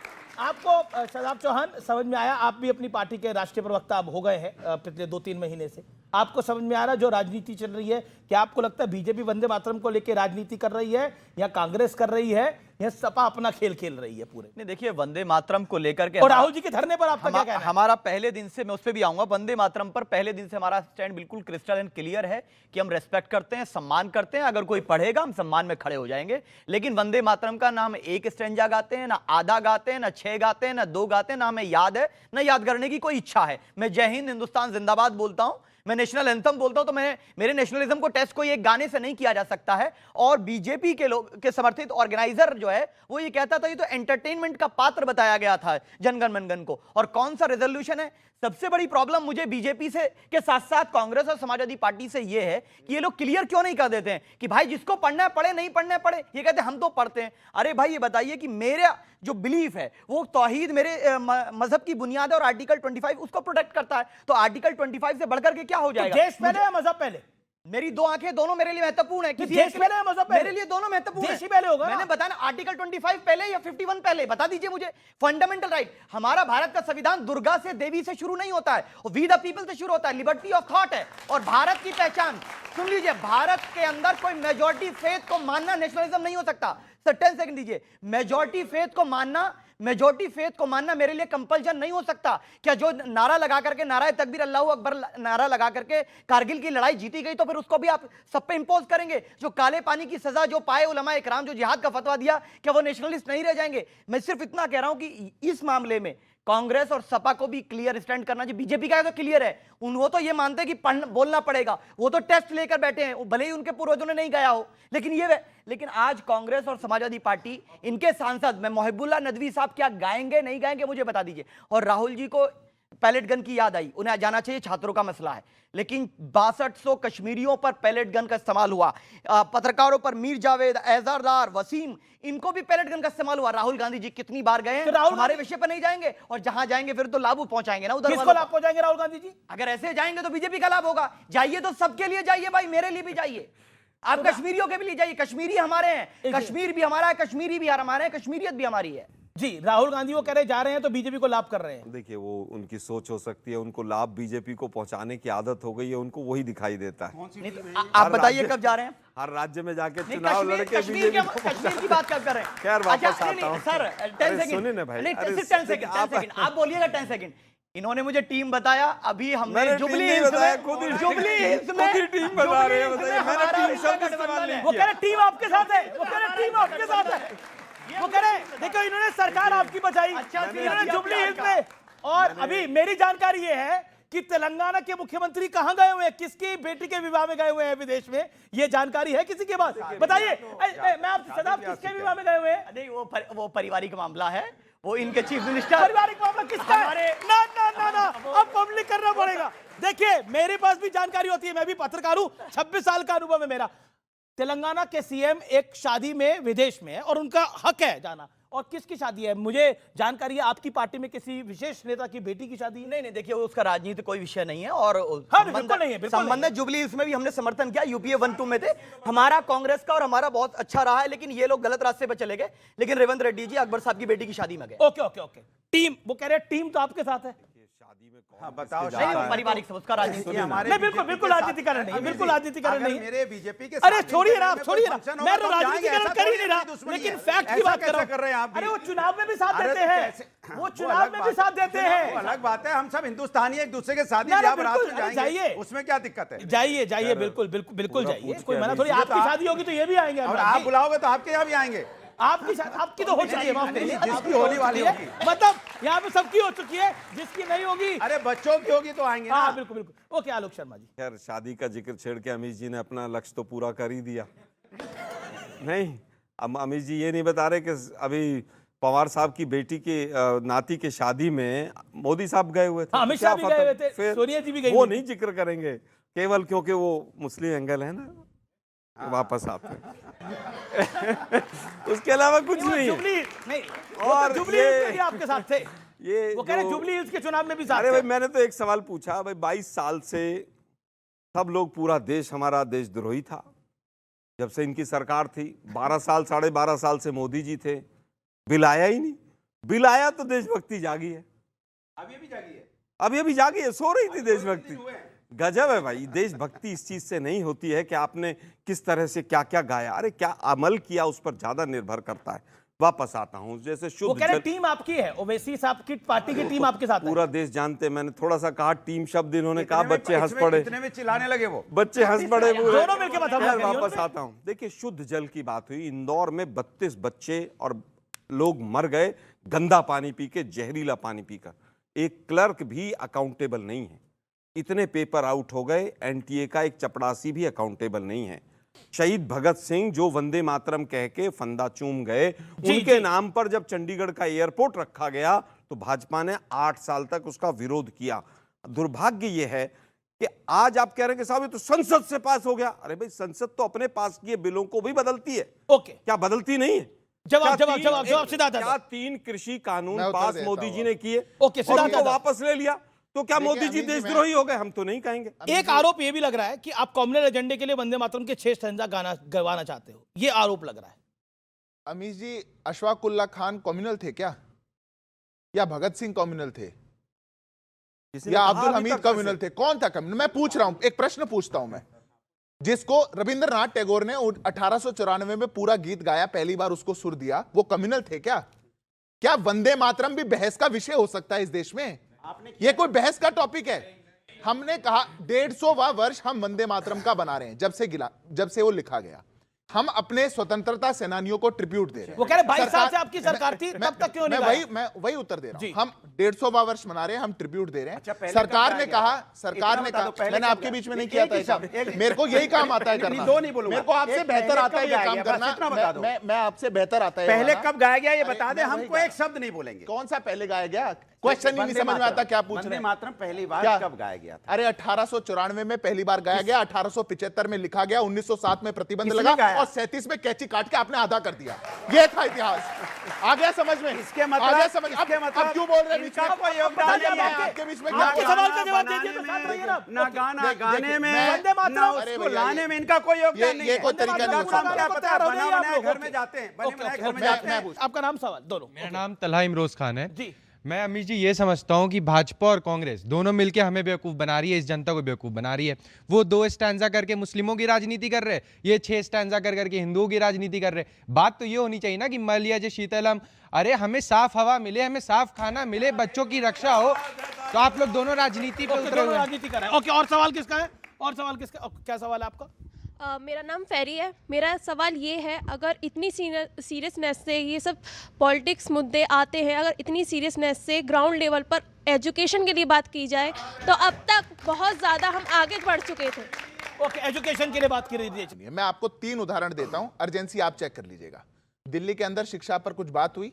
आपको शदाब चौहान समझ में आया? आप भी अपनी पार्टी के राष्ट्रीय प्रवक्ता अब हो गए हैं पिछले 2-3 महीने से। आपको समझ में आ रहा है जो राजनीति चल रही है? क्या आपको लगता है बीजेपी वंदे मातरम को लेकर राजनीति कर रही है या कांग्रेस कर रही है या सपा अपना खेल खेल रही है पूरे? नहीं, देखिए वंदे मातरम को लेकर के और राहुल जी के धरने पर आपका क्या कहना है? हमारा पहले दिन से, मैं उस पर भी आऊंगा, वंदे मातरम पर पहले दिन से हमारा स्टैंड बिल्कुल क्रिस्टल एंड क्लियर है कि हम रेस्पेक्ट करते हैं, सम्मान करते हैं। अगर कोई पढ़ेगा हम सम्मान में खड़े हो जाएंगे। लेकिन वंदे मातरम का ना हम 1 स्टैंजा गाते हैं, ना आधा गाते हैं, ना 6 गाते हैं, ना 2 गाते हैं, ना हमें याद है, ना याद करने की कोई इच्छा है। मैं जय हिंद हिंदुस्तान जिंदाबाद बोलता हूं, मैं नेशनल एंथम बोलता हूं, तो मेरे नेशनलिज्म को टेस्ट कोई एक गाने से नहीं किया जा सकता है। और बीजेपी के लोग के समर्थित ऑर्गेनाइजर जो है वो ये कहता था ये तो एंटरटेनमेंट का पात्र बताया गया था जनगण मनगण को। और कौन सा रेजोल्यूशन है? सबसे बड़ी प्रॉब्लम मुझे बीजेपी से के साथ साथ कांग्रेस और समाजवादी पार्टी से यह है कि ये लोग क्लियर क्यों नहीं कर देते हैं कि भाई जिसको पढ़ना है पढ़े, नहीं पढ़ना है पढ़े। ये कहते हैं हम तो पढ़ते हैं। अरे भाई ये बताइए कि मेरा जो बिलीफ है वो तौहीद मेरे मजहब की बुनियाद है और आर्टिकल 25 उसको प्रोटेक्ट करता है। तो आर्टिकल 25 से बढ़कर के क्या हो जाएगा? देश पहले या मजहब पहले? मेरी दो आंखें दोनों मेरे लिए महत्वपूर्ण है। किसी देश पहले या मजहब पहले? मेरे लिए दोनों महत्वपूर्ण देश ही पहले होगा। मैंने बताया आर्टिकल 25 पहले या 51 पहले, बता दीजिए मुझे। फंडामेंटल राइट, हमारा भारत का संविधान दुर्गा से, देवी से शुरू नहीं होता है, वी द पीपल से शुरू होता है, लिबर्टी ऑफ थॉट है। और भारत की पहचान सुन लीजिए, भारत के अंदर कोई मेजॉरिटी फेथ को मानना नेशनलिज्म नहीं हो सकता। सर 10 सेकंड दीजिए। मेजॉरिटी फेथ को मानना मेरे लिए कंपल्शन नहीं हो सकता। क्या जो नारा लगा करके, नारा तकबीर अल्लाहू अकबर नारा लगा करके कारगिल की लड़ाई जीती गई, तो फिर उसको भी आप सब पे इंपोज करेंगे? जो काले पानी की सजा जो पाए उलमा इकराम, जो जिहाद का फतवा दिया, क्या वो नेशनलिस्ट नहीं रह जाएंगे? मैं सिर्फ इतना कह रहा हूं कि इस मामले में कांग्रेस और सपा को भी क्लियर स्टैंड करना चाहिए। बीजेपी का तो क्लियर है, वो तो ये मानते हैं कि बोलना पड़ेगा, वो तो टेस्ट लेकर बैठे हैं, भले ही उनके पूर्वजों ने नहीं गाया हो। लेकिन आज कांग्रेस और समाजवादी पार्टी, इनके सांसद मैं मोहिबुल्लाह नदवी साहब क्या गाएंगे नहीं गाएंगे मुझे बता दीजिए। और राहुल जी को पैलेट गन की याद आई, उन्हें जाना चाहिए, छात्रों का मसला है। लेकिन 6200 कश्मीरियों पर पैलेट गन का इस्तेमाल हुआ, पत्रकारों पर मीर जावेद, एजारदार, वसीम, इनको भी पैलेट गन का इस्तेमाल हुआ। राहुल गांधी जी कितनी बार गए हैं? हमारे विषय पर नहीं जाएंगे, और जहां जाएंगे फिर तो लाभ पहुंचाएंगे ना उधर। किसको लाभ पहुंचाएंगे राहुल गांधी जी? अगर ऐसे जाएंगे तो बीजेपी का लाभ होगा। जाइए तो सबके लिए जाइए भाई, मेरे लिए भी जाइए, आप कश्मीरियों के भी लिए जाइए। कश्मीरी हमारे हैं, कश्मीर भी हमारा है, कश्मीरी भी हमारे हैं, कश्मीरियत भी हमारी है। जी, राहुल गांधी वो कह रहे जा रहे हैं तो बीजेपी को लाभ कर रहे हैं। देखिए, वो उनकी सोच हो सकती है, उनको लाभ बीजेपी को पहुंचाने की आदत हो गई है, उनको वही दिखाई देता है। आप बताइए कब जा रहे हैं? हर राज्य में जाके चुनाव लड़के कश्मीर की बात कब कर रहे हैं? खैर वापस आता हूं सर 10 सेकंड सुनिए ना भाई, 10 सेकंड आप बोलिएगा 10 सेकंड। इन्होंने मुझे टीम बताया, अभी हमने जुबली हिल्स में टीम बता रहे हैं, बताइए। मैंने टीम शब्द इस्तेमाल नहीं वो कह रहे टीम आपके साथ है, वो कह रहे टीम आपके साथ है। वो कह रहे देखो इन्होंने सरकार आपकी बचाई, इन्होंने जुबली हिल्स में। और अभी मेरी जानकारी ये है कि तेलंगाना के मुख्यमंत्री कहां गए हुए हैं, किसकी बेटी के विवाह में गए हुए हैं विदेश में, ये जानकारी है किसी के पास? बताइए। मैं आपसे सदा किसके विवाह में गए हुए हैं? नहीं, वो पारिवारिक मामला है, वो इनके चीफ मिनिस्टर। पारिवारिक मामला किसका है? ना अब पब्लिक करना पड़ेगा। देखिए मेरे पास भी जानकारी होती है, मैं भी पत्रकार हूं, 26 साल का अनुभव है मेरा। तेलंगाना के सीएम एक शादी में विदेश में है और उनका हक है जाना। और किसकी शादी है मुझे जानकारी है, आपकी पार्टी में किसी विशेष नेता की बेटी की शादी? नहीं, देखिए उसका राजनीति कोई विषय नहीं है। और बिल्कुल नहीं है, संबंध जुबली हिल्स में भी हमने समर्थन किया, यूपीए 1-2 में थे हमारा, कांग्रेस का और हमारा बहुत अच्छा रहा है। लेकिन ये लोग गलत रास्ते पर चले गए। लेकिन रेवंत रेड्डी जी अकबर साहब की बेटी की शादी में गए। ओके टीम, वो कह रहे टीम तो आपके साथ है। बताओ, पारिवारिक सब उसका राजनीति हमारे नहीं, बिल्कुल राजनीतिकरण नहीं, बिल्कुल राजनीतिकरण नहीं। मेरे बीजेपी के अरे छोड़िए ना, छोड़िए ना, मैं तो राजनीतिकरण कर ही नहीं रहा, लेकिन फैक्ट की बात कर रहे हैं। अरे वो चुनाव में भी साथ देते हैं, वो चुनाव में भी साथ देते हैं, अलग बात है। हम सब हिंदुस्तानी एक दूसरे के साथ जाइए, उसमें क्या दिक्कत है? जाइए बिल्कुल जाइए, कोई मना थोड़ी। आपकी शादी होगी तो ये भी आएंगे, और आप बुलाओगे तो आपके यहाँ भी आएंगे। आपकी तो हो चुकी है, माफ करिए, जिसकी होने वाली होगी, मतलब यहाँ पे सबकी हो चुकी है, जिसकी नहीं होगी। अरे बच्चों की होगी तो आएंगे ना। बिल्कुल। ओके आलोक शर्मा जी। खैर, शादी का जिक्र छेड़ के अमीश जी ने अपना लक्ष्य तो पूरा कर ही दिया। नहीं, अब अमीश जी ये नहीं बता रहे कि अभी पवार साहब की बेटी के नाती के शादी में मोदी साहब गए हुए थे। अमित शाह भी गए हुए थे, सोनिया जी भी गई, वो नहीं जिक्र करेंगे केवल क्योंकि वो मुस्लिम एंगल है ना, वापस आते हैं। उसके अलावा कुछ नहीं है। और जुबली हिल्स भी आपके साथ थे, ये वो कह रहे जुबली हिल्स के चुनाव में भी साथ। अरे भाई, मैंने तो एक सवाल पूछा भाई, 22 साल से सब लोग, पूरा देश हमारा देशद्रोही था जब से इनकी सरकार थी। 12 साल 12.5 साल से मोदी जी थे, बिल आया ही नहीं। बिल आया तो देशभक्ति जागी है, अभी भी जागी है, अभी जागी है, सो रही थी देशभक्ति। गजब है भाई, देशभक्ति इस चीज से नहीं होती है कि आपने किस तरह से क्या क्या गाया, अरे क्या अमल किया उस पर ज्यादा निर्भर करता है। वापस आता हूं, जैसे शुद्ध जल, टीम आपकी है, ओवैसी साहब की पार्टी की टीम आपके साथ है। पूरा देश जानते, मैंने थोड़ा सा कहा टीम शब्द, इन्होंने कहा बच्चे हंस पड़े, इतने में चिल्लाने लगे, वो बच्चे हंस पड़े पूरे। दोनों मिलकर बताओ। वापस आता हूं, देखिए शुद्ध जल की बात हुई, इंदौर में 32 बच्चे और लोग मर गए गंदा पानी पी के, जहरीला पानी पीकर। एक क्लर्क भी अकाउंटेबल नहीं है, इतने पेपर आउट हो गए। एनटीए का एक चपड़ासी भी अकाउंटेबल नहीं है। शहीद भगत सिंह जो वंदे मातरम कह के फंदा चूम गए, उनके नाम पर जब चंडीगढ़ का एयरपोर्ट रखा गया, तो भाजपा ने 8 साल तक उसका विरोध किया। दुर्भाग्य यह है कि आज आप कह रहे हैं कि साहब ये तो संसद से पास हो गया। अरे भाई, संसद तो अपने पास किए बिलों को भी बदलती है। ओके, क्या बदलती नहीं है? जवाब जवाब जवाब जवाब सिद्धार्थ क्या 3 कृषि कानून मैं उत्तर पास देता मोदी हूं। जी ने किए ओके, और सिद्धार्थ उनको वापस ले लिया? तो क्या देखिए, मोदी जी अमीन जी, देशद्रोही हो गए? हम तो नहीं कहेंगे। एक आरोप ये भी लग रहा है कि आप कॉम्युनल एजेंडे के लिए वंदे मातरम के 6 स्टैंजा गाना गवाना चाहते हो, ये आरोप लग रहा है। अमीश जी, अशफाक उल्लाह खान कम्युनल थे क्या, या भगत सिंह कम्युनल थे, या अब्दुल हमीद कम्युनल थे? कौन था कम्युनल? मैं पूछ रहा हूं, एक प्रश्न पूछता हूं मैं। जिसको रविंद्रनाथ टैगोर ने 1894 में पूरा गीत गाया, पहली बार उसको सुर दिया, वो कम्युनल थे क्या? क्या वंदे मातरम भी बहस का विषय हो सकता है इस देश में? ये कोई बहस का टॉपिक है? हमने कहा 150वां वर्ष हम वंदे मातरम का बना रहे हैं, जब से वो लिखा गया। हम अपने स्वतंत्रता सेनानियों को ट्रिब्यूट दे रहे हैं। वो कह रहे 22 साल से आपकी सरकार थी, तब तक क्यों नहीं गाया? मैं वही उत्तर दे रहा हूं। हम 150वां वर्ष मना रहे हैं, हम ट्रिब्यूट दे रहे हैं। सरकार ने कहा, मैंने आपके बीच में नहीं किया था, मेरे को यही काम आता है करना। दो नहीं बोलूंगा, मेरे को आपसे बेहतर आता है ये काम करना। मैं आपसे बेहतर आता है। पहले कब गाया गया ये बता दें, हमको एक शब्द नहीं बोलेंगे। कौन सा पहले गाया गया? क्वेश्चन ही नहीं समझ में आता क्या पूछ रहे वंदे हैं। मातरम पहली बार कब गाया गया था? अरे 1894 में पहली बार गाया गया, 1875 में लिखा गया, 1907 में प्रतिबंध किसने लगा गाया? और 37 में कैची काट के आपने आधा कर दिया। ये था इतिहास। आ गया समझ में? इसके मतलब, आ गया समझ? अब क्यों बोल रहे हैं बीच में? इनका कोई योगदान नहीं है। आपके बीच में आपके क्या? सवाल का जवाब दीजिए तो साथ रहिए ना। ना गाना गाने में, वंदे मातरम, ना अरे उसको भैया, लाने में इनका कोई योगदान नहीं ये है। कोई तरीका नहीं आपको है। क्या पता है, बना बनाया घर में ओके, जाते हैं, बने बनाए घर में ओके, जाते हैं। आपका नाम सवाल दोनों। मेरा नाम तलहा इमरोज खान है जी। मैं अमीश जी ये समझता हूँ कि भाजपा और कांग्रेस दोनों मिलकर हमें बेवकूफ़ बना रही है, इस जनता को बेवकूफ़ बना रही है। वो 2 स्टैंजा करके मुस्लिमों की राजनीति कर रहे हैं, ये 6 स्टैंजा करके हिंदुओं की राजनीति कर रहे हैं। बात तो ये होनी चाहिए ना कि मलिया शीतलम, अरे हमें साफ हवा मिले, हमें साफ खाना मिले, बच्चों की रक्षा हो, तो आप लोग दोनों राजनीति पे उतरे हुए हैं। राजनीति कर रहे हैं। ओके, और सवाल किसका है? और सवाल किसका? क्या सवाल है आपका? मेरा नाम फेरी है। मेरा सवाल ये है, अगर इतनी सीरियसनेस से ये सब पॉलिटिक्स मुद्दे आते हैं, अगर इतनी सीरियसनेस से ग्राउंड लेवल पर एजुकेशन के लिए बात की जाए, तो अब तक बहुत ज़्यादा हम आगे बढ़ चुके थे। ओके, एजुकेशन के लिए बात की रही थी। मैं आपको 3 उदाहरण देता हूं, अर्जेंसी आप चेक कर लीजिएगा। दिल्ली के अंदर शिक्षा पर कुछ बात हुई,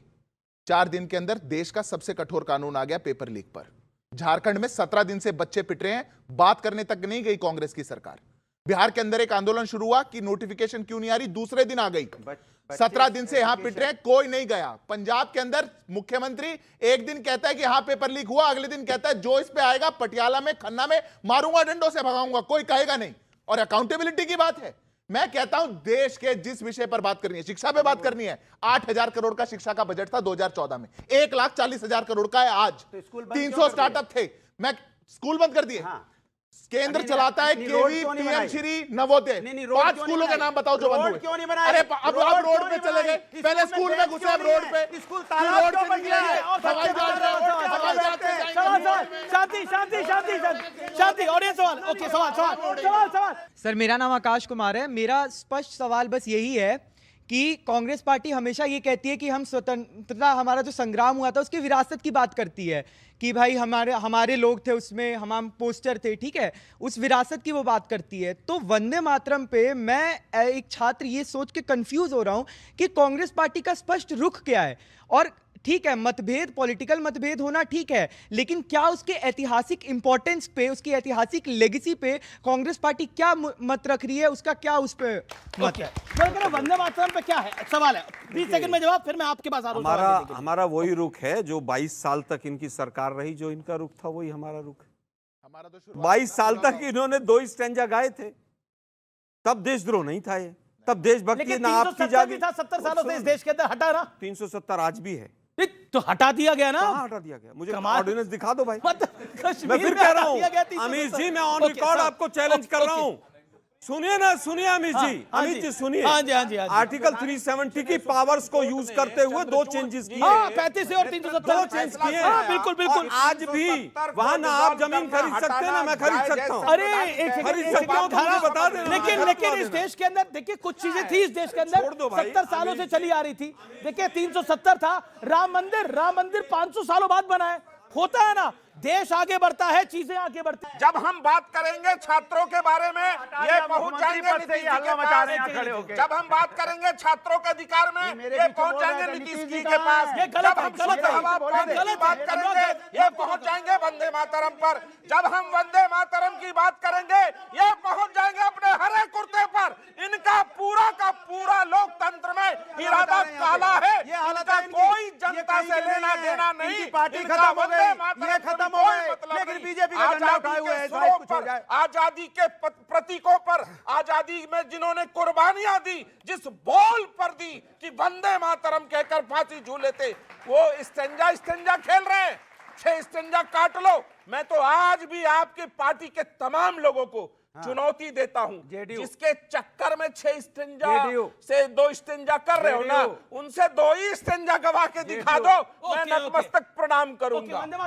4 दिन के अंदर देश का सबसे कठोर कानून आ गया पेपर लीक पर। झारखंड में 17 दिन से बच्चे पिट रहे हैं, बात करने तक नहीं गई कांग्रेस की सरकार। बिहार के अंदर एक आंदोलन शुरू हुआ कि नोटिफिकेशन क्यों नहीं आ रही, दूसरे दिन आ गई। 17 दिन से यहां पिट रहे हैं, कोई नहीं गया। पंजाब के अंदर मुख्यमंत्री एक दिन कहता है कि यहां पेपर लीक हुआ, अगले दिन कहता है जो इस पे आएगा पटियाला में, खन्ना में मारूंगा, डंडों से भगाऊंगा, कोई कहेगा नहीं। और अकाउंटेबिलिटी की बात है। मैं कहता हूं देश के जिस विषय पर बात करनी है, शिक्षा पे बात करनी है, 8,000 करोड़ का शिक्षा का बजट था 2014 में, 1,40,000 करोड़ का है आज। 300 स्टार्टअप थे, मैं स्कूल बंद कर दिए। केंद्र चलाता है केवी, पीएम श्री, नवोदय। 5 स्कूलों के नाम बताओ जो बंद हुए। क्यों नहीं बनाए? अरे अब रोड पे चले गए, पहले स्कूल में घुसे, अब रोड पे। स्कूल तालाब क्यों बन गया है? शांति। और ये सवाल, ओके, सवाल। सर मेरा नाम आकाश कुमार है। मेरा स्पष्ट सवाल बस यही है कि कांग्रेस पार्टी हमेशा ये कहती है कि हम स्वतंत्रता, हमारा जो संग्राम हुआ था उसकी विरासत की बात करती है कि भाई हमारे लोग थे उसमें, हम पोस्टर थे, ठीक है, उस विरासत की वो बात करती है। तो वंदे मातरम पे मैं एक छात्र ये सोच के कंफ्यूज हो रहा हूँ कि कांग्रेस पार्टी का स्पष्ट रुख क्या है। और ठीक है, मतभेद, पॉलिटिकल मतभेद होना ठीक है, लेकिन क्या उसके ऐतिहासिक इंपॉर्टेंस पे, उसकी ऐतिहासिक लेगेसी पे कांग्रेस पार्टी क्या मत रख रही है, उसका क्या उस पे मत है? वंदे मातरम पे क्या है सवाल है? 20 सेकंड में जवाब, फिर मैं आपके पास आ रहा हूं। हमारा वही रुख है जो 22 साल तक इनकी सरकार रही, जो इनका रुख था वही हमारा रुख है। हमारा तो 22 साल तक इन्होंने 2 स्टैंजा गाए थे, तब देशद्रोह नहीं था ये, तब देशभक्ति ना आपकी जागी। 70 सालों से इस देश के अंदर हटा ना। 370 आज भी है, तो हटा दिया गया ना। हटा दिया गया। मुझे ऑर्डिनेंस दिखा दो भाई। मैं मैं फिर कह रहा हूँ अमीश जी, मैं ऑन रिकॉर्ड आपको चैलेंज कर रहा हूँ। सुनिए ना, सुनिए अमित जी, अमित जी सुनिए। आर्टिकल 370 की पावर्स को यूज करते हुए 2 चेंजेस किए। 35 और 370 2 चेंज किए। बिल्कुल बिल्कुल। आज भी वहां ना आप जमीन खरीद सकते हैं ना मैं खरीद सकता हूँ। अरे खरीद सकता हूँ, बता देना। लेकिन इस देश के अंदर देखिए कुछ चीजें थी, इस देश के अंदर 70 सालों से चली आ रही थी। देखिए 370 था, राम मंदिर 500 सालों बाद बना है। होता है ना, देश आगे बढ़ता है, चीजें आगे बढ़ती हैं। जब हम बात करेंगे छात्रों के बारे में, ये पहुंच जाएंगे नीतीश जी के पास। जब हम बात करेंगे छात्रों के अधिकार में, ये पहुंच जाएंगे नीतीश जी के पास। ये गलत है, जब हम बात करेंगे, ये पहुंच जाएंगे वंदे मातरम पर। जब हम वंदे मातरम की बात करेंगे, ये पहुंच जाएंगे अपने हरे कुर्ते पर। इनका पूरा का पूरा लोकतंत्र में इरादा काला है। इनका कोई जनता से लेना देना नहीं। पार्टी खत्म हो गई, ये खत्म हो गए, लेकिन बीजेपी का झंडा उठाए हुए है, शायद कुछ हो जाए। आजादी के प्रतीकों पर, आजादी में जिन्होंने कुर्बानियां दी, जिस बोल पर दी कि वंदे मातरम कहकर फांसी झूले थे, वो स्टेंजा खेल रहे हैं। 6 स्टेंजा काट लो। मैं तो आज भी आपकी पार्टी के तमाम लोगों को चुनौती देता हूं, जिसके चक्कर में 6 स्टेंजा से 2 स्टेंजा कर रहे हो ना, उनसे 2 ही स्टेंजा गवा के दिखा दो, मैं नतमस्तक प्रणाम करूंगा। वंदे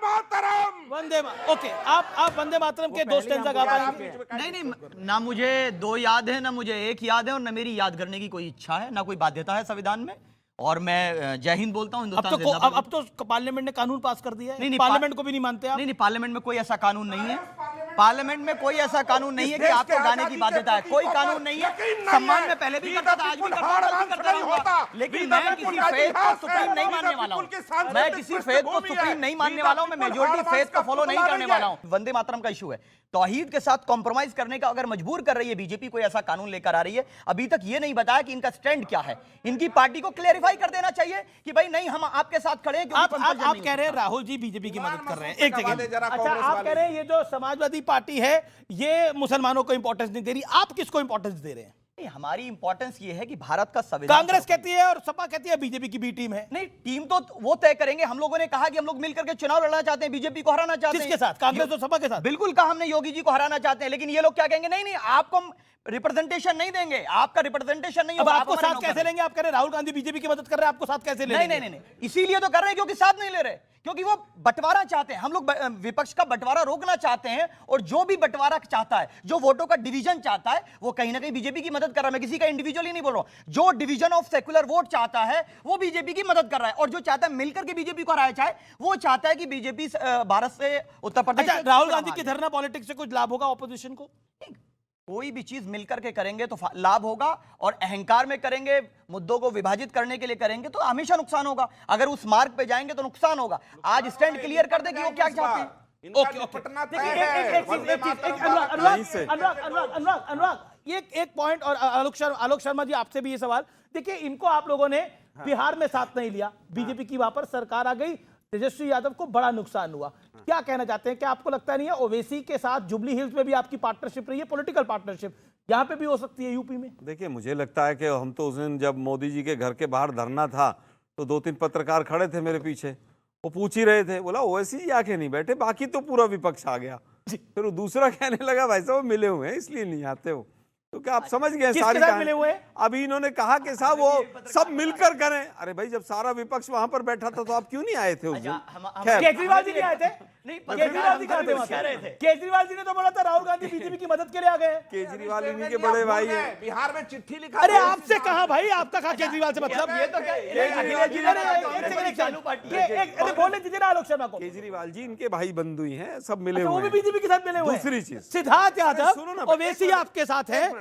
मातरम। ओके, आप वंदे मातरम के 2 स्टेंजा गा पाएंगे? नहीं, ना मुझे 2 याद है, ना मुझे 1 याद है, और ना मेरी याद करने की कोई इच्छा है, ना कोई बाध्यता है संविधान में। और मैं जय हिंद बोलता हूं। अब तो पार्लियामेंट ने कानून पास कर दिया है। नहीं, पार्लियामेंट को भी नहीं मानते आप? नहीं, पार्लियामेंट में कोई ऐसा कानून नहीं है। पार्लियामेंट में कोई ऐसा कानून नहीं है कि आपको गाने की बाध्यता है। कोई कानून नहीं है। सम्मान में पहले भी करता था, आज भी करता रहूंगा। लेकिन मैं किसी फेथ को सुप्रीम नहीं मानने वाला हूं। मैं किसी फेथ को सुप्रीम नहीं मानने वाला हूं। मैं मेजॉरिटी फेथ को फॉलो नहीं करने वाला हूं। वंदे मातरम का इशू है, तौहीद के साथ कॉम्प्रोमाइज करने का अगर मजबूर कर रही है बीजेपी, कोई ऐसा कानून लेकर आ रही है, अभी तक ये नहीं बताया कि इनका स्टैंड क्या है। इनकी पार्टी को क्लेरिफाई कर देना चाहिए कि भाई नहीं, हम आपके साथ खड़े हैं। आप कह रहे हैं राहुल जी बीजेपी की मदद कर रहे हैं। एक सेकंड, अच्छा, आप कह रहे हैं ये जो समाजवादी पार्टी है ये मुसलमानों को इंपॉर्टेंस नहीं दे रही, आप किसको इंपॉर्टेंस दे रहे हैं? नहीं, हमारी इंपॉर्टेंस ये है कि भारत का संविधान, कांग्रेस कहती है और सपा कहती है बीजेपी की बी टीम है। नहीं, टीम तो वो तय करेंगे। हम लोगों ने कहा कि हम लोग मिलकर के चुनाव लड़ना चाहते हैं, बीजेपी को हराना चाहते हैं। किसके साथ? कांग्रेस और सपा के साथ? बिल्कुल कहा हमने, योगी जी को हराना चाहते हैं। लेकिन ये लोग क्या कहेंगे, नहीं नहीं, आपको हम रिप्रेजेंटेशन नहीं देंगे, आपका रिप्रेजेंटेशन नहीं होगा। आपको साथ कैसे लेंगे? आप कह रहे राहुल गांधी बीजेपी की मदद कर रहे हैं, आपको साथ कैसे लेंगे? नहीं, इसीलिए तो कर रहे हैं क्योंकि साथ नहीं ले रहे, क्योंकि वो बंटवारा चाहते हैं। हम लोग विपक्ष का बंटवारा रोकना चाहते हैं, और जो भी बंटवारा चाहता है, जो वोटों का डिवीजन चाहता है, वो कहीं ना कहीं बीजेपी की मदद कर रहा है। मैं किसी का इंडिविजुअली नहीं बोल रहा हूं। जो डिवीजन ऑफ सेक्युलर वोट चाहता है वो बीजेपी की मदद कर रहा है, और जो चाहता है मिलकर के बीजेपी को हराया चाहे, वो चाहता है कि बीजेपी भारत से उत्तर प्रदेश। अच्छा, राहुल गांधी की धरना पॉलिटिक्स से कुछ लाभ होगा ऑपोजिशन को? कोई भी चीज मिलकर के करेंगे तो लाभ होगा, और अहंकार में करेंगे, मुद्दों को विभाजित करने के लिए करेंगे तो हमेशा नुकसान होगा। अगर उस मार्ग पे जाएंगे तो नुकसान होगा। आज स्टैंड क्लियर कर दे कि वो क्या चाहते हैं। अनुराग, एक पॉइंट, और आलोक शर्मा जी आपसे भी ये सवाल। देखिए, इनको आप लोगों ने बिहार में साथ नहीं लिया, बीजेपी की वहां पर सरकार आ गई, तेजस्वी यादव को बड़ा नुकसान हुआ। क्या कहना चाहते हैं? क्या आपको लगता नहीं है ओवैसी के साथ जुबली हिल्स में भी आपकी पार्टनरशिप रही है, पॉलिटिकल पार्टनरशिप, यहाँ पे भी हो सकती है यूपी में? देखिए, मुझे लगता है कि हम तो उस दिन जब मोदी जी के घर के बाहर धरना था तो 2-3 पत्रकार खड़े थे मेरे पीछे, वो पूछ ही रहे थे, बोला ओवैसी आके नहीं बैठे, बाकी तो पूरा विपक्ष आ गया। फिर वो दूसरा कहने लगा भाई साहब मिले हुए हैं इसलिए नहीं आते हो। तो क्या आप समझ गए सारी मिले हुए? अभी इन्होंने कहा कि साहब वो सब मिलकर करें। अरे भाई, जब सारा विपक्ष वहां पर बैठा था तो आप क्यों नहीं आए थे उस दिन? केजरीवाल जी नहीं आए थे? नहीं, केजरीवाल जी कहाँ थे? केजरीवाल जी ने तो बोला था राहुल गांधी बीजेपी की मदद के लिए आ गए। केजरीवाल इन्हीं के बड़े भाई हैं। बिहार में चिट्ठी लिखा। अरे आपसे कहा भाई, आपका कहा केजरीवाल से मतलब? ये तो बोलने दीजिए ना आलोक शर्मा को। केजरीवाल जी इनके भाई बंधु ही हैं, सब मिले हुए। वो भी बीजेपी के साथ मिले हुए। दूसरी चीज, सिद्धार्थ यादव ओवैसी आपके साथ है।